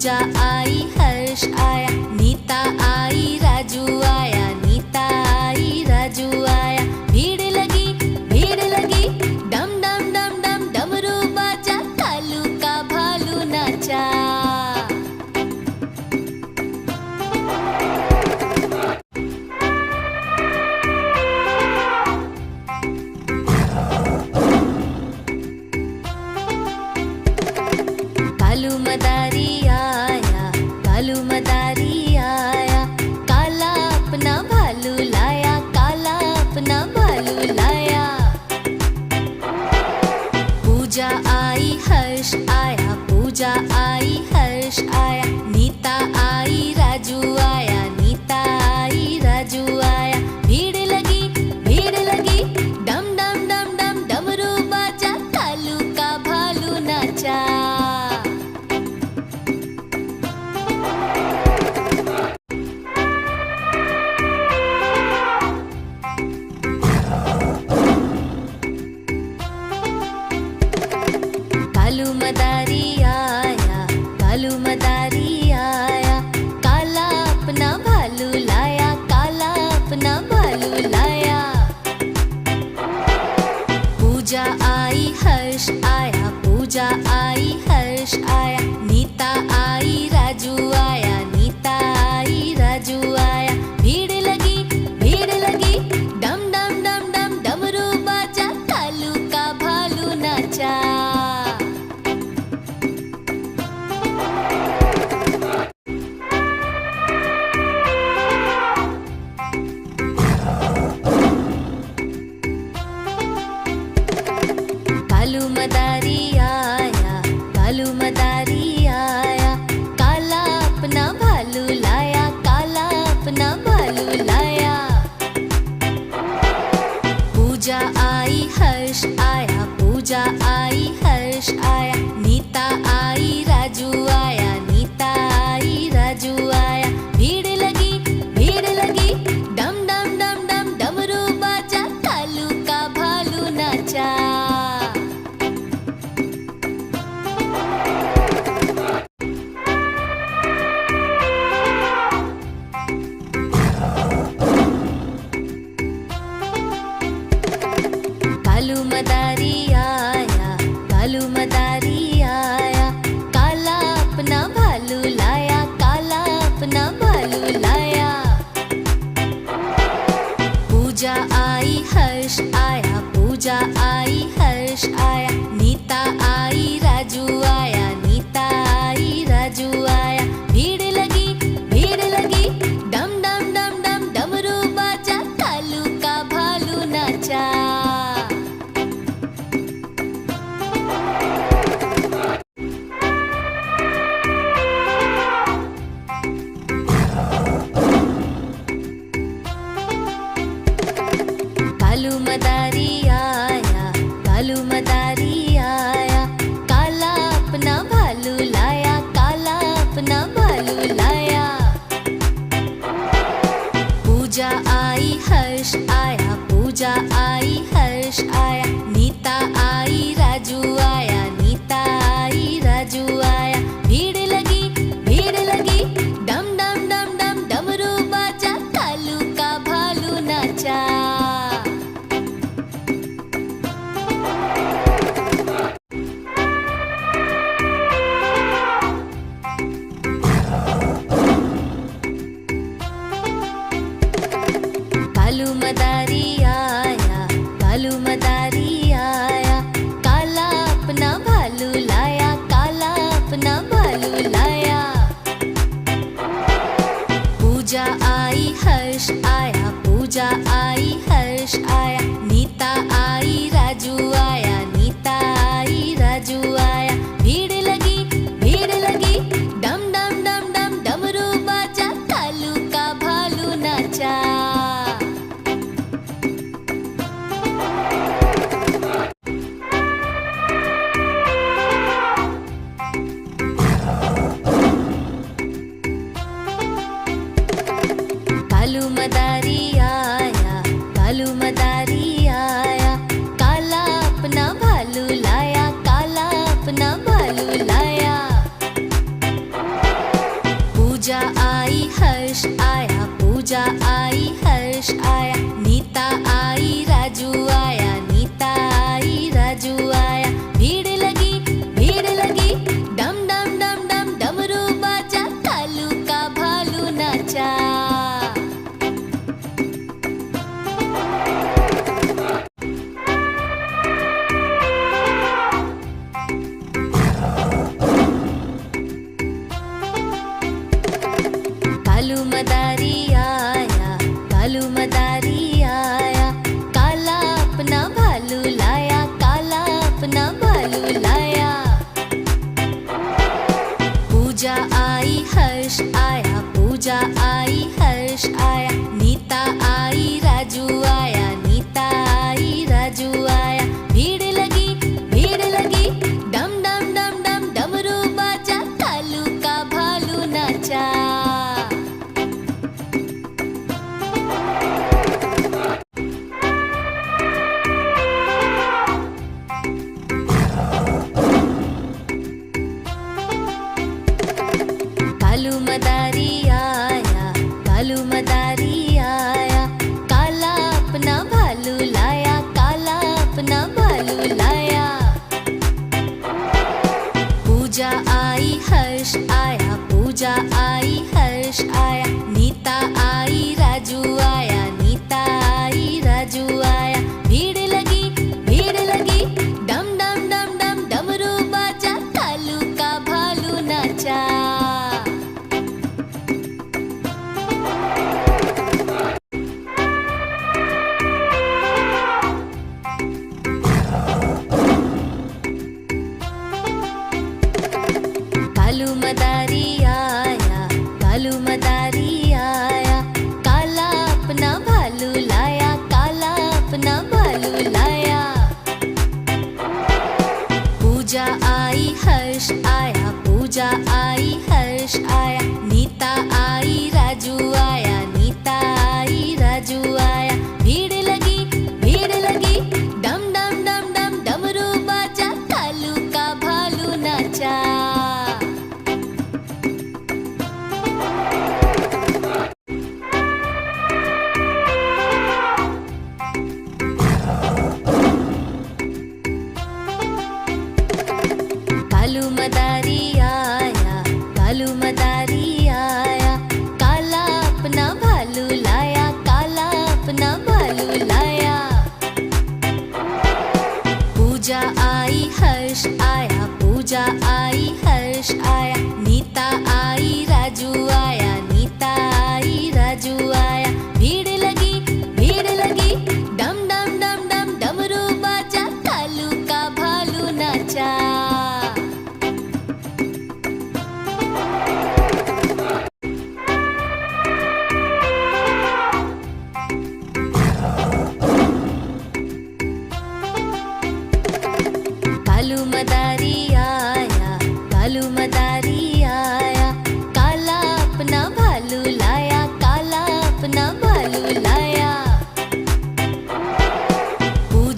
पूजा आई हर्ष आया, नीता आई राजू आया, नीता आई राजू आया। भीड़ लगी डम डम डम डम डमरू बाजा, कालू का भालू नाचा। कालू मदारी आया, कालू मदारी आया, काला अपना भालू लाया, काला अपना भालू लाया। पूजा आई हर्ष आया, पूजा आई हर्ष आया, नीता आई राजू आया, नीता आई राजू आया। भीड़ लगी डम डम डम डम डमरू बाजा, कालू का भालू नाचा। कालू मदारी आया, कालू मदारी आया, काला अपना भालू लाया, काला अपना भालू लाया। पूजा आई हर्ष आया, पूजा आई हर्ष आया, नीता आई राजू आया, नीता आई राजू आया। भीड़ लगी डम डम डम डम डमरू बाजा, कालू का भालू नाचा। कालू मदारी आया, कालू मदारी आया, काला अपना भालू लाया, काला अपना भालू लाया। पूजा आई हर्ष आया, पूजा आई हर्ष आया, नीता आई राजू आया, नीता आई राजू आया। भीड़ लगी डम डम डम डम डमरू बाजा, कालू का भालू नाचा। कालू मदारी आया, कालू मदारी आया, काला अपना भालू लाया, काला अपना भालू लाया। पूजा आई हर्ष आया, पूजा आई हर्ष आया, नीता आई राजू आया, नीता आई राजू आया। भीड़ लगी डम डम डम डम डमरू बाजा, कालू का भालू नाचा। कालू मदारी आया, कालू मदारी आया, काला अपना भालू लाया, काला अपना भालू लाया। पूजा आई हर्ष आया, पूजा आई हर्ष आया, नीता आई राजू आया, नीता आई राजू आया। भीड़ लगी डम डम डम डम डमरू बाजा, कालू का भालू नाचा। कालू मदारी आया, कालू मदारी आया, काला अपना भालू लाया, काला अपना भालू लाया। पूजा आई हर्ष आया, पूजा आई हर्ष आया, नीता आई राजू आया, नीता आई राजू आया। भीड़ लगी डम डम डम डम डमरू बाजा, कालू का भालू नाचा। कालू मदारी आया, कालू मदारी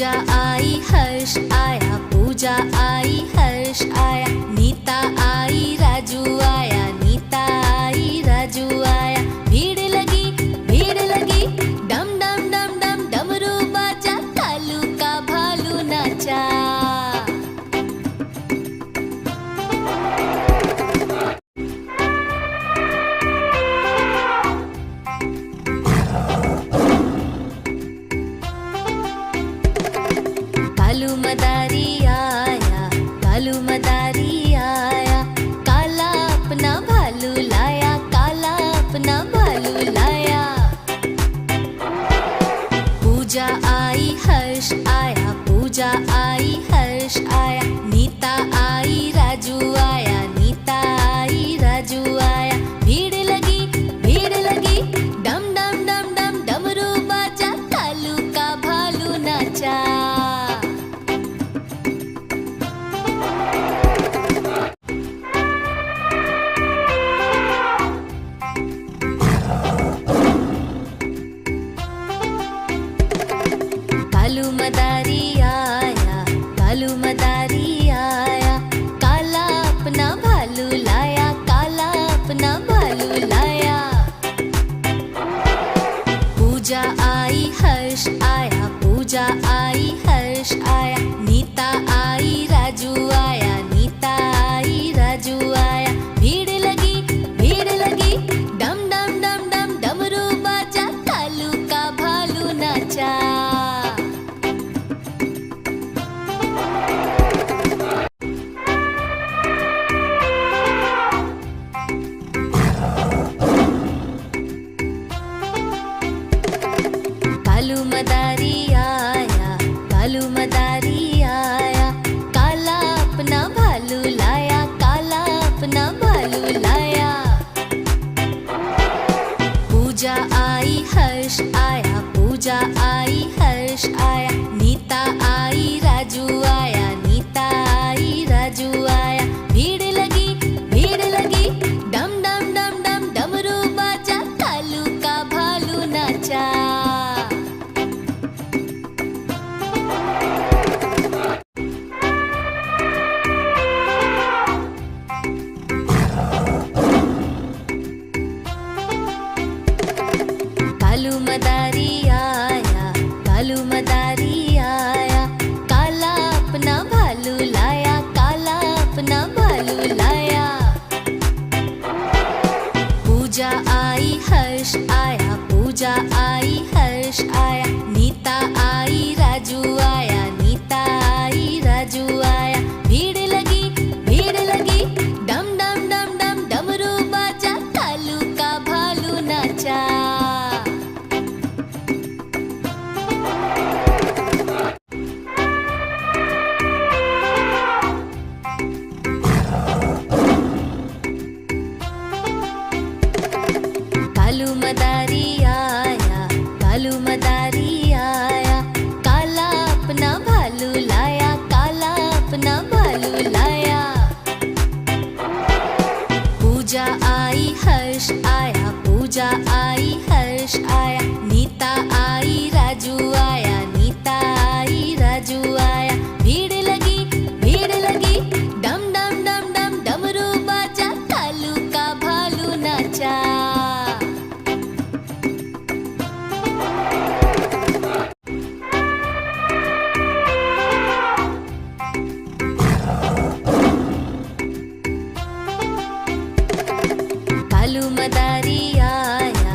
पूजा आई हर्ष आया, पूजा आई हर्ष आया, नीता आई राजू आया, नीता आई राजू आया। भीड़ लगी डम डम डम डम डमरू बाजा, कालू का भालू नाचा। कालू मदारी आया, कालू मदारी आया, काला अपना भालू लाया, काला अपना भालू लाया। पूजा आई हर्ष आया, पूजा आई हर्ष आया, नीता आई राजू आया, नीता आई राजू आया। भीड़ लगी डम डम डम डम डमरू बाजा, कालू का भालू नाचा। कालू मदारी आया, कालू मदारी आया, काला अपना भालू लाया, काला अपना भालू लाया। पूजा आई हर्ष आया, पूजा आई हर्ष आया, नीता आई राजू आया, नीता आई राजू आया। भीड़ लगी डम डम डम डम डमरू बाजा, कालू का भालू नाचा। कालू मदारी आया, कालू मदारी आया, काला अपना भालू लाया, काला अपना भालू लाया। पूजा आई हर्ष आया, पूजा आई हर्ष आया, नीता आई राजू आया, नीता आई राजू आया। भीड़ लगी डम डम डम डम डमरू बाजा, कालू का भालू नाचा। कालू मदारी आया, कालू मदारी आया, काला अपना भालू लाया, काला अपना भालू लाया। पूजा आई हर्ष आया, पूजा आई हर्ष आया, नीता आई राजू आया, नीता आई राजू आया। भीड़ लगी डम डम डम डम डमरू बाजा, कालू का भालू नाचा। कालू मदारी आया, कालू मदारी आया, काला अपना भालू लाया, काला अपना भालू लाया। पूजा आई हर्ष आया, पूजा आई हर्ष आया, नीता आई राजू आया, नीता आई राजू आया। भीड़ लगी डम डम डम डम डमरू बाजा, कालू का भालू नाचा। कालू मदारी आया,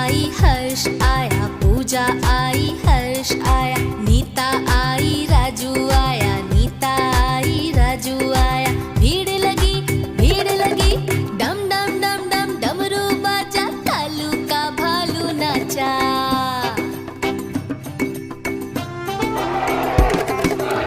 आई हर्ष आया, पूजा आई हर्ष आया, नीता आई राजू आया,